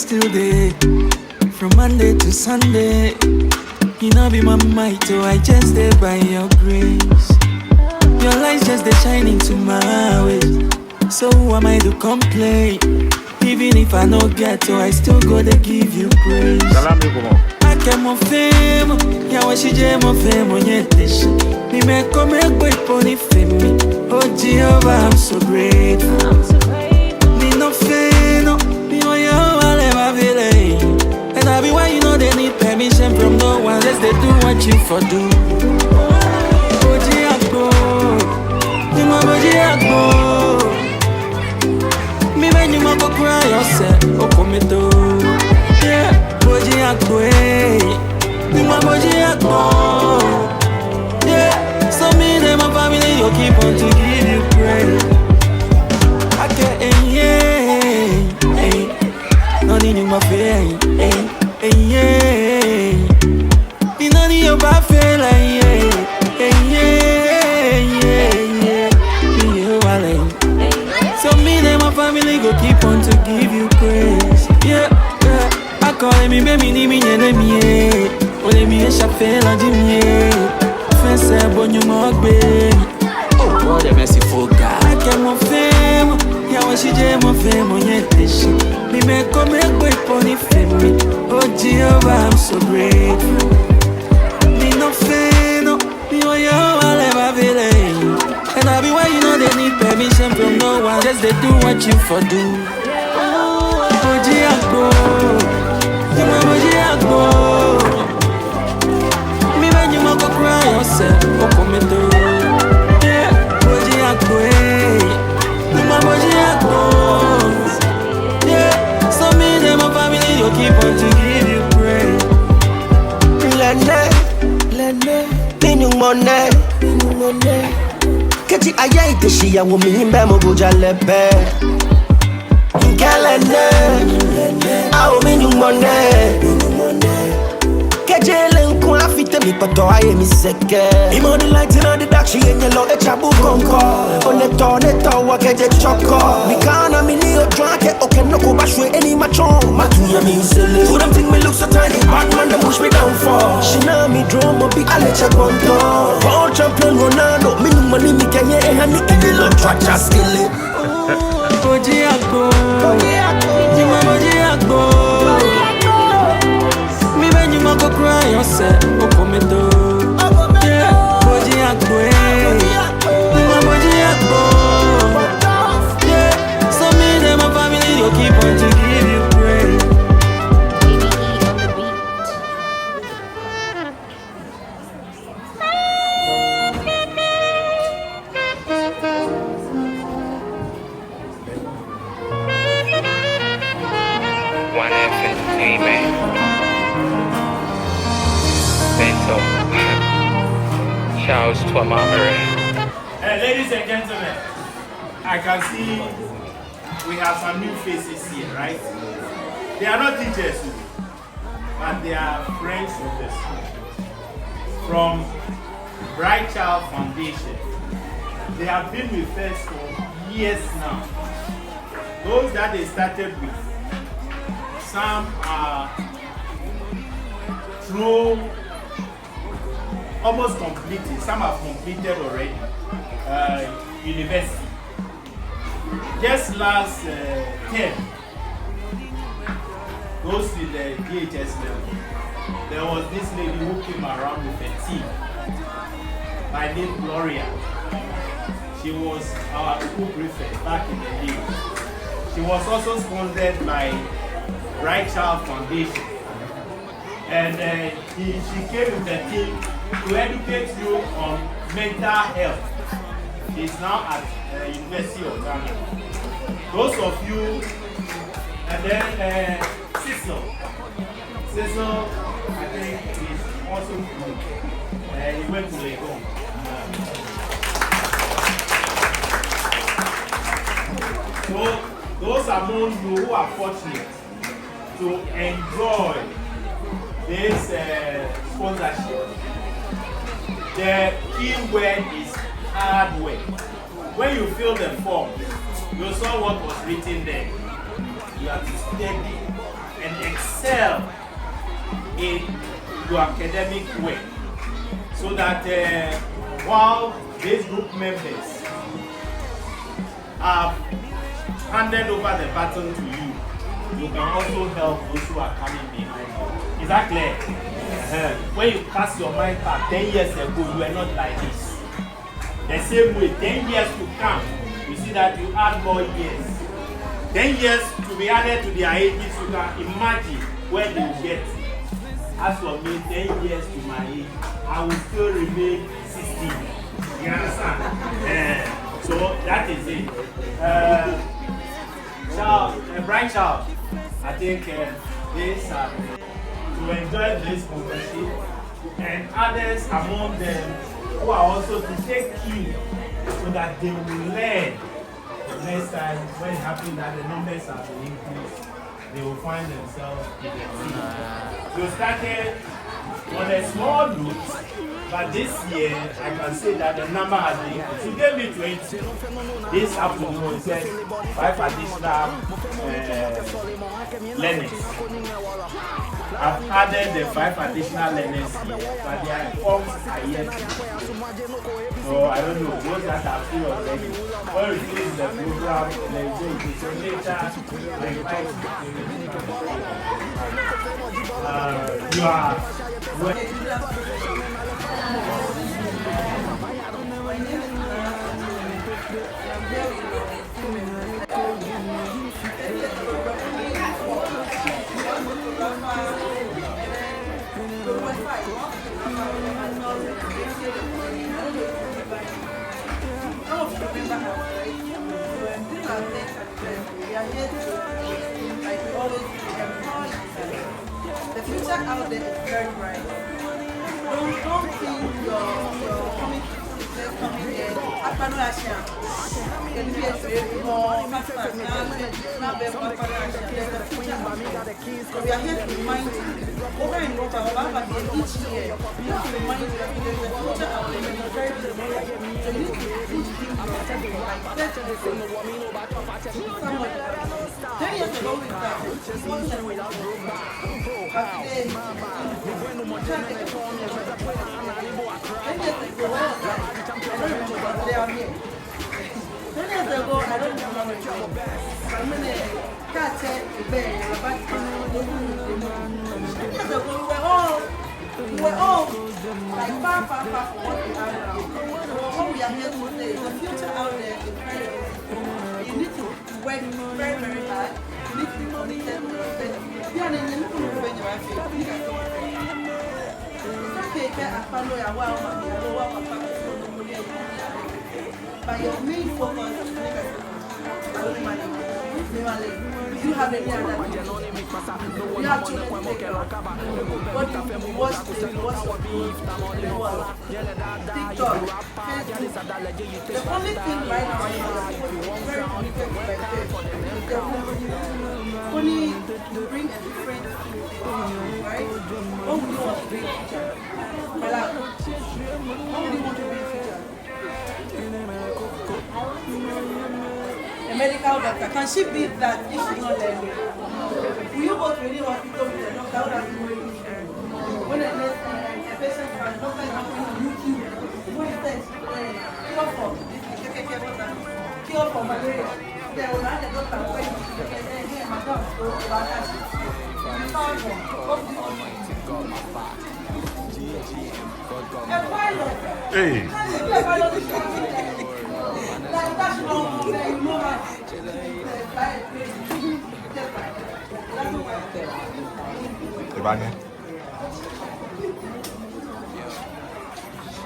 still there. From Monday to Sunday. You know be my might, so I just there by your grace. Your light's just the shining to my way. So who am I to complain? Even if I no get, so I still go to give you praise. I came on fame, yeah, what she jam on fame on your dish. Me make come boy pony fame me. Oh Jehovah, I'm so grateful. Me no fame, no, me no you all ever feeling. And I be why you know they need permission from no one. Just they do what you for do. Oh Jehovah, you know Jehovah. Me when you go cry yourself, oh come to. Yeah, Boji Akboe, me my Boji Akbo. Yeah, so me and my family you keep on to give you praise. I can't, yeah, no need you my fair, yeah. Me no need your bad feel like so me and my family go keep on to give you praise. Yeah, yeah. I call me baby ni mi enemy. Ole mi e chafe la dimie. Fense bonyo mogbe. Oh, what a merciful God. I came on fame. Yeah, when she jam on fame on your dish. Me make come boy pony fame me. Oh Jehovah, I'm so grateful. Me no fame, no. Me oh you all ever feeling. And I be why you know they need permission from no one. Just they do what you for do. Boji Akbo, you know Boji Akbo. Me when you go cry yourself, oh come to. Yeah, Boji Akbo, you know Boji Akbo. Yeah, so me and my family you keep on to give you praise. Lene, minung money. Kati ayayi teshi ya wumimbe mogoja lebe. Nkelene, awo minung mone. Kejele nkun afite mi poto aye mi seke. Imo the light in the dark, she in yellow echabu konko. Neto wa keje choko. Mi kana mi ni odranke oke no ko bashwe any machon. Matunya mi usele. Who them think me look so tiny? Batman them push me down for. She na mi drum mo big aleche konto. World champion Ronaldo, minung money mi kenye ehani edilo tracha skille. Boji Akbo, Jima Boji Akbo. Me when you go cry yourself, oh come to. Yeah, Boji Akbo, Jima Boji Akbo. Yeah, so me and my family you keep on to give you praise. Shouts to a mama. Hey, ladies and gentlemen, I can see we have some new faces here, right? They are not teachers, but they are friends of the school. From Bright Child Foundation. They have been with us for years now. Those that they started with, some are through almost completed, some have completed already, university. Just last term, those in the DHS level, there was this lady who came around with a team by name Gloria. She was our school prefect back in the day. She was also sponsored by Bright Child Foundation. And she came with a team to educate you on mental health. She's now at University of Ghana. Those of you, and then Cecil, I think is also good. He went to Legon. So those among you who are fortunate to enjoy this sponsorship, the key word is hard work. When you fill the form, you saw what was written there. You have to study and excel in your academic work, so that while these group members have handed over the baton to you, you can also help those who are coming behind you. Is that clear? When you cast your mind back 10 years ago, you were not like this. The same way, 10 years to come, you see that you add more years. 10 years to be added to their ages, you can imagine where they will get. As for me, 10 years to my age, I will still remain 16. You understand? So that is it. Brian Charles, I think this to enjoy this conversation, and others among them who are also to take cue so that they will learn. Next time when it happens that the numbers are being increased, they will find themselves in the team. You started on a small note, but this year I can say that the number has been increased. You gave me 20. This afternoon said 5 additional learners. I've added the 5 additional learners here, but their forms are yet. So I don't know, those that are free already. When we finish the program, they go to so later. You are the future out there is very bright. Don't think you're coming here. After no action, there's the future out there. So we are here to remind you, over and over, but each year, we have to remind you that there's a future out there. It's very beautiful. So you need to push things like that. Somebody 10 years ago we started. But today, we can't take it home. 10 years ago, I don't remember, but they are here. 10 years ago, I don't remember what it was. I'm going to catch it, the bed, the back, 10 years ago, we were all like far from what we are now. So what we are here to say is the future out there is very good. You need to work very, very hard. You need to be committed to your faith. You are in the middle of your faith. It's okay to follow your wow, but your main focus is money. You have a year that you have to take care of. What do you watch the TikTok, Facebook. The only thing right now is very committed by faith. Only to bring a different right? What would you want to be in the future? What would you want to be in the future? A medical doctor. Can she be that if she's not learning? Will you go to any hospital with a doctor who has been doing it? When a patient can doctor is not on YouTube, what is that? Cure for malaria. They will not the doctor when you say, madam, go to Badashi. A pilot. Hey. Like that's no more, you know what? Ibane.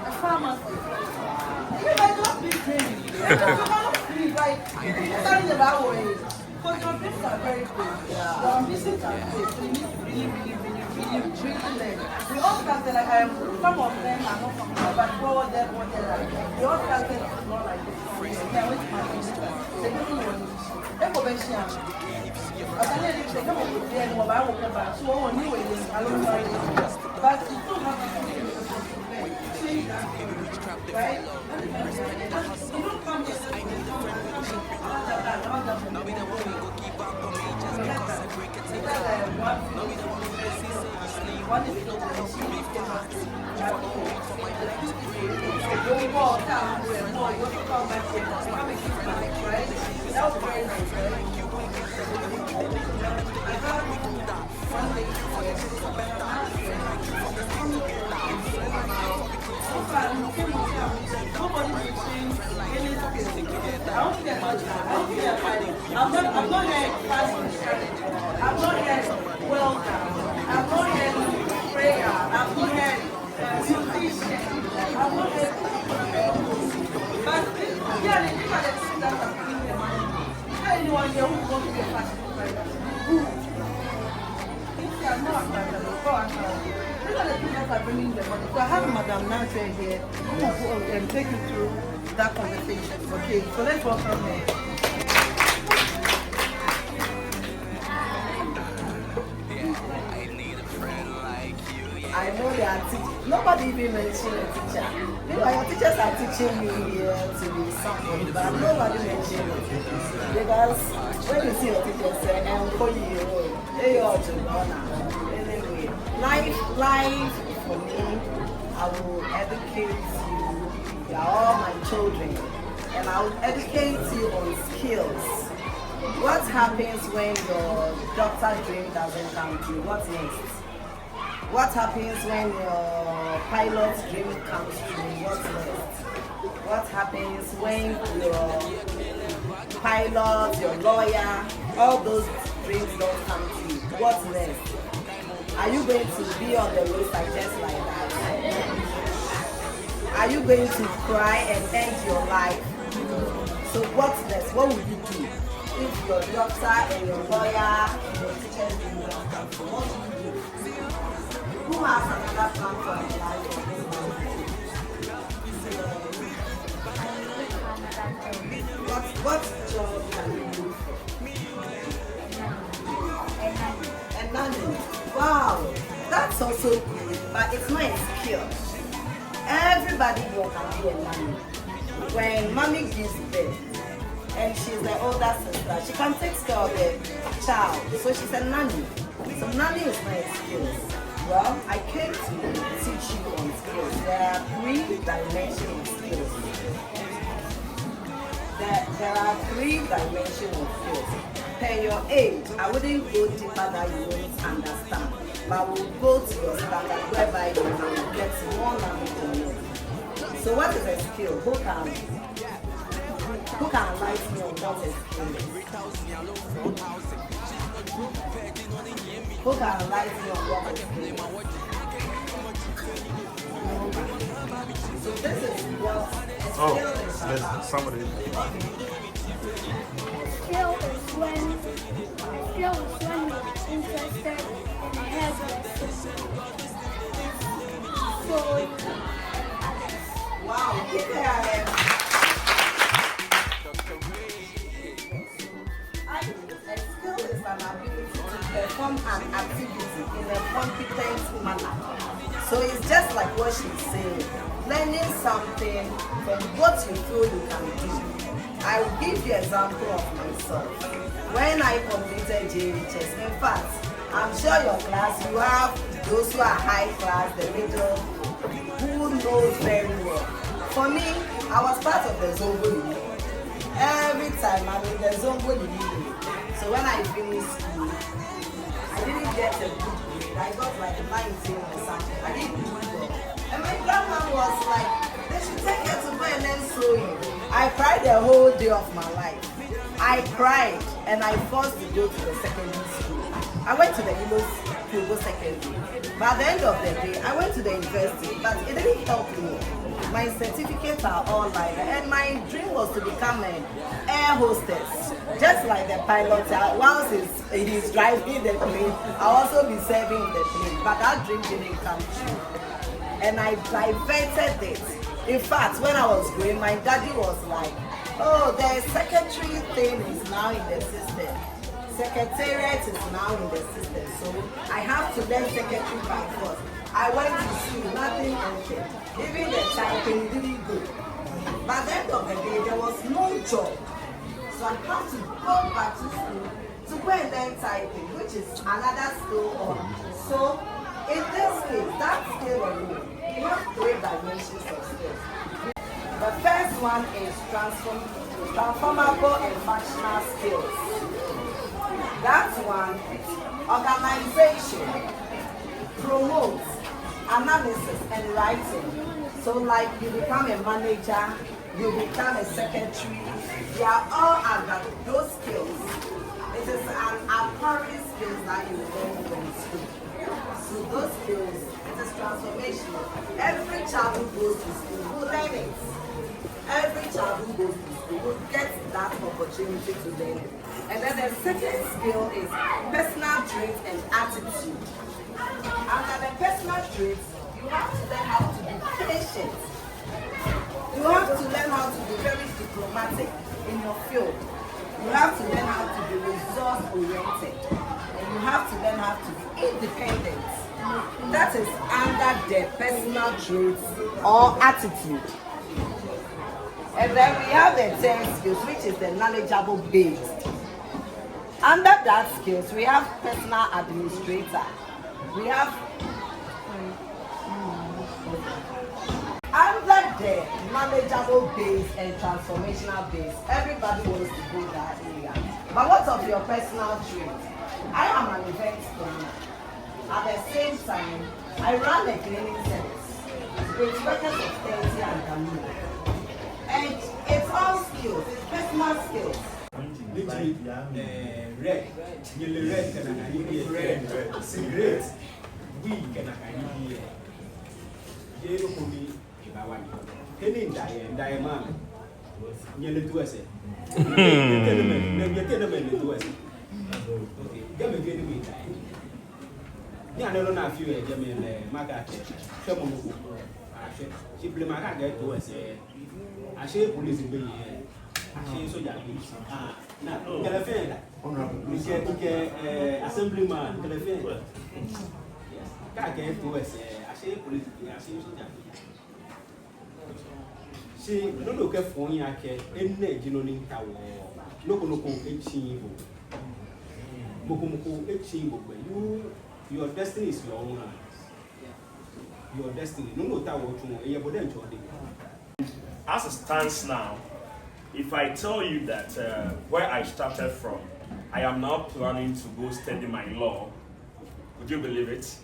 A pharmacy. You might not be trained. You cannot be like studying about way. Because your dreams are very big. Your ambitions are big. So you need to really learn. We all started like some of them are not from here, but forward them what they like. We all started not like this. Now wait my sister. They don't know what it is. I tell you, they come up with them while I walk back. So on new way, I don't know. But you don't have to change that. Right? You don't come here. I've not heard fast Christianity. I've not heard welcome. I've not heard prayer. I've not heard musician. I've not heard. But yeah, the people that sit down and bring the money. Is there anyone here who wants to be a fast prayer? Who? If you are not, go and tell me. These are the people that are bringing the money. So I have Madam Naa Adjeley here who will take you through that conversation. Okay, so let's welcome her. I know they are teaching. Nobody even mentioned a teacher. You know, your teachers are teaching me here to be somebody, but nobody mentioned it. Because when you see your teacher say, I'm calling you, hey, you're anyway, life for me, I will educate you. You are all my children, and I will educate you on skills. What happens when your doctor dream doesn't come true? What next? What happens when your pilot's dream comes true? What's next? What happens when your pilot, your lawyer, all those dreams don't come true? What's next? Are you going to be on the roadside just like that? Are you going to cry and end your life? So what's next? What will you do if your doctor and your lawyer and your teachers do not come true? What will you do? Who has another plan for their life? What job can you do? A nanny. Wow, that's also good, but it's not a skill. Everybody here can be a nanny. When mommy gives birth and she's the older sister, she can take care of the child, so she's a nanny. So nanny is not a skill. Well, I came to teach you on skills. There are 3 dimensions of skills. There are 3 dimensions of skills. Per your age, I wouldn't go deeper that you won't understand, but we'll go to your standard whereby you can get more knowledge on it. So what is a skill? Who can enlighten me on what a skill is? Who can enlighten me on what a skill is? So this is what a skill is about. Somebody. Skill is when you're interested in hairdressing. So Wow, give it a hand. A skill is an ability to perform an activity in a competent manner. So it's just like what she's saying, learning something from what you feel you can do. I will give you an example of myself. When I completed JHS, in fact, I'm sure your class, you have those who are high class, the middle, who knows very well. For me, I was part of the Zongo League. Every time I'm in the Zongo League. So when I finished school, I didn't get a good grade. I got like 19 or something. I didn't do well. And my grandma was like, they should take her to go and learn sewing. I cried the whole day of my life. I cried and I forced to go to the secondary school. I went to the Ilo's secondary. By the end of the day, I went to the university, but it didn't help me. My certificates are all like that, and my dream was to become an air hostess, just like the pilot. Once he's driving the plane, I'll also be serving the plane, but that dream didn't come true. And I diverted it. In fact, when I was going, my daddy was like, oh, the secretary thing is now in the system. Secretariat is now in the system, so I have to learn secretary by force. I went to school, nothing entered. Even the typing didn't go. By the end of the day, there was no job. So I have to go back to school to go and learn typing, which is another skill on. So in this case, that skill alone, we have 3 dimensions of skills. The first one is transformable and functional skills. That one, organization, promotes, analysis, and writing. So like you become a manager, you become a secretary, They are all under those skills. It is an acquiring skills that you learn from school. So those skills, it is transformational. Every child who goes to school will learn it. Every child who goes to school will get that opportunity to learn it. And then the second skill is personal traits and attitude. Under the personal traits, you have to learn how to be patient. You have to learn how to be very diplomatic in your field. You have to learn how to be resource-oriented. And you have to learn how to be independent. That is under the personal traits or attitude. And then we have the third skills, which is the knowledgeable based. Under that skills, we have personal administrator. We have under the knowledgeable base and transformational base, everybody wants to go that area. But what of your personal trait? I am an event planner. At the same time, I run a cleaning service with workers of 30 and more. And it's all skills, it's personal skills. Red, yellow red, red, cigarette, weed, yellow pony, Henny diamond, yellow to us. Get me getting me. Yeah, no, no, few Margaret, she blew my get to us. I say police in the I say so that now, telephone. We say, assemblyman, telephone. Can't get to us. I say police, I say so that. She no look at phone, I can end Ginoning Tower. No, 18. Mokumoko 18. Your destiny is your own. Your destiny. No tower to As it stands now, if I tell you that where I started from, I am now planning to go study my law, would you believe it?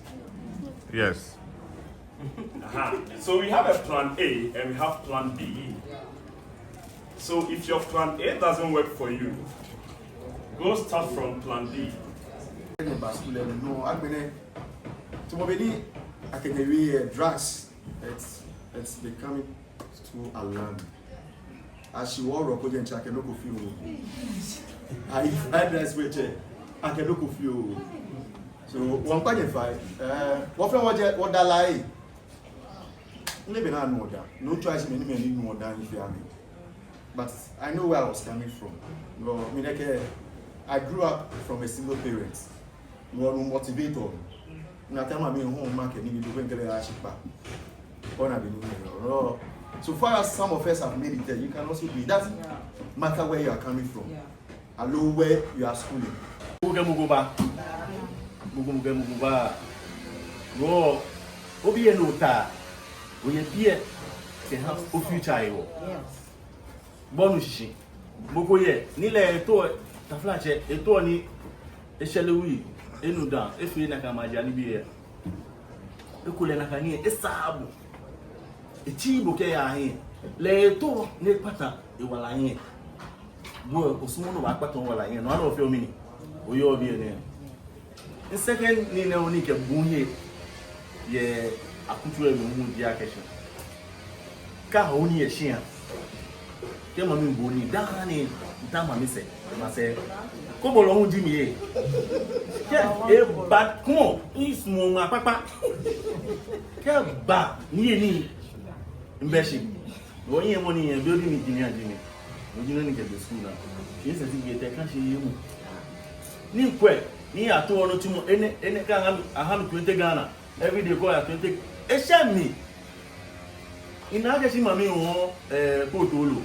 Yes. So we have a plan A and we have plan B. So if your plan A doesn't work for you, go start from plan B. No, I've been to mobility. I can hear drugs. It's becoming too alarming. As she wore a code and check a local fuel. I address which I can look of you. So 1.5. What that lie? Living on order. No choice in any more than if you are me. But I know where I was coming from. Well, I grew up from a single parent. You are motivator. Na time I mean home market need to go and get a ship. So far as some of us have made it there, you can also do it. Doesn't matter where you are coming from. Allow where you are schooling. Muguba. Go. Obi and Ota. We appear to have a future. Bonushi. Mogoye. Nile to Taflache, a Tony, a Shallowy, a Nuda, a Finaka Beer. The Kulanakani, a Sabu. A Chibuke, lay to Nick Pata, you were lying. Go, Osmono, Paton, while I am one of your mini. We all be a name. The second Nina Onika Bunye, ye, a country of the Yacation. Kahoni a share. Tell me, Bunny, down in Tama Misse, I say, come along, Jimmy. Yeah, but come on, it's more my papa. Care back, near me. Investing. Going your money and building it in your Jimmy. We didn't get the school now. Yes, I think they can't see you. New quick, near 2 or 2 any kind of 120 Ghana. Every day go at 20. A shame me. In Nagashi Mami or Potolo.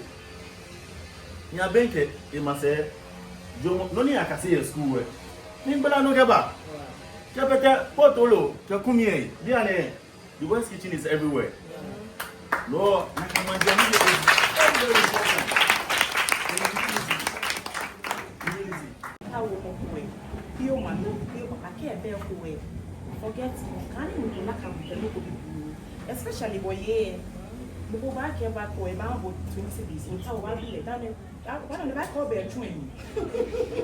In a bank, you must say, no need I see a school. Nimbala no gaba. Capeta, Potolo, Kakumie, Diane. The West Kitchen is everywhere. No, I can very important. Forget, especially boy, Before I came back for about 20 cities, so how I be done it. One of the back of training.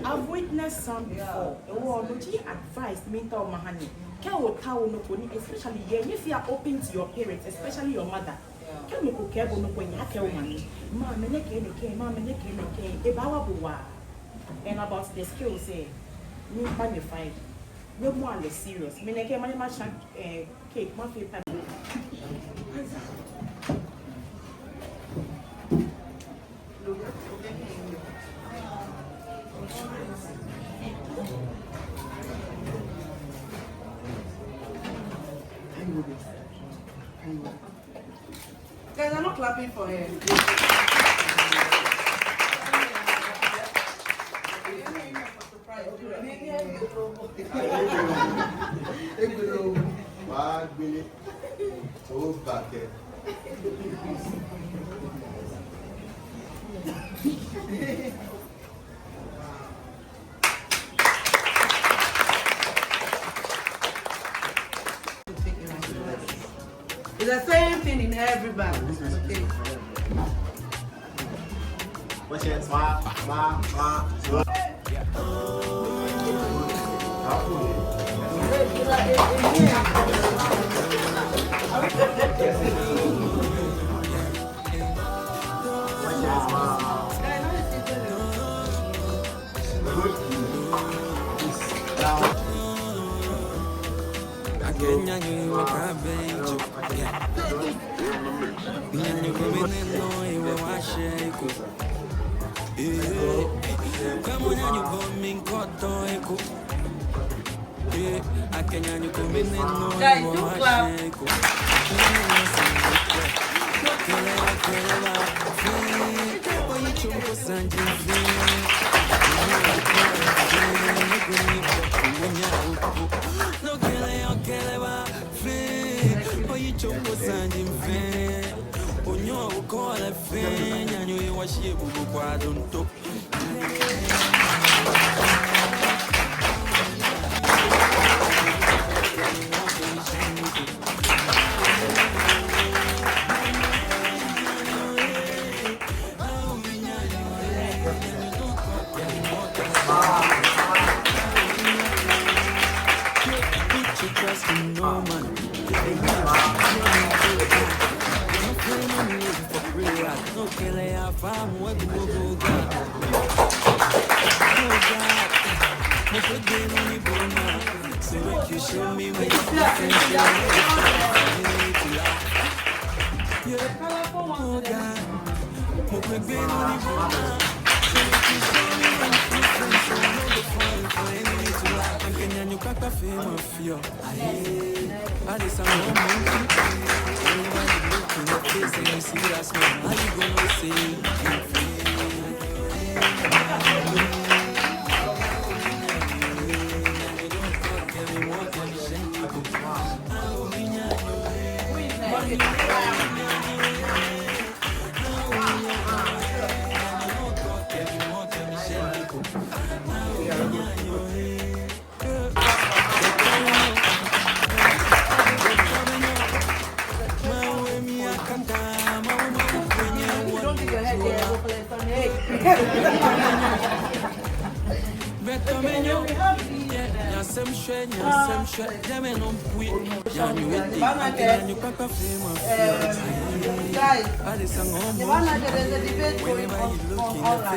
I've witnessed some before. Oh, no, she advised me to my honey. Especially if you are open to your parents, especially your mother. Can you cook a bono when you have money? Mamma, and about the skills, say, you qualify. No more less serious. Me neke mani ma cake, ma paper. Guys, I'm not clapping for him. It's the same thing in everybody. Okay. What's your smile? Guys, do clap. Guys, the one that there's a debate going on online.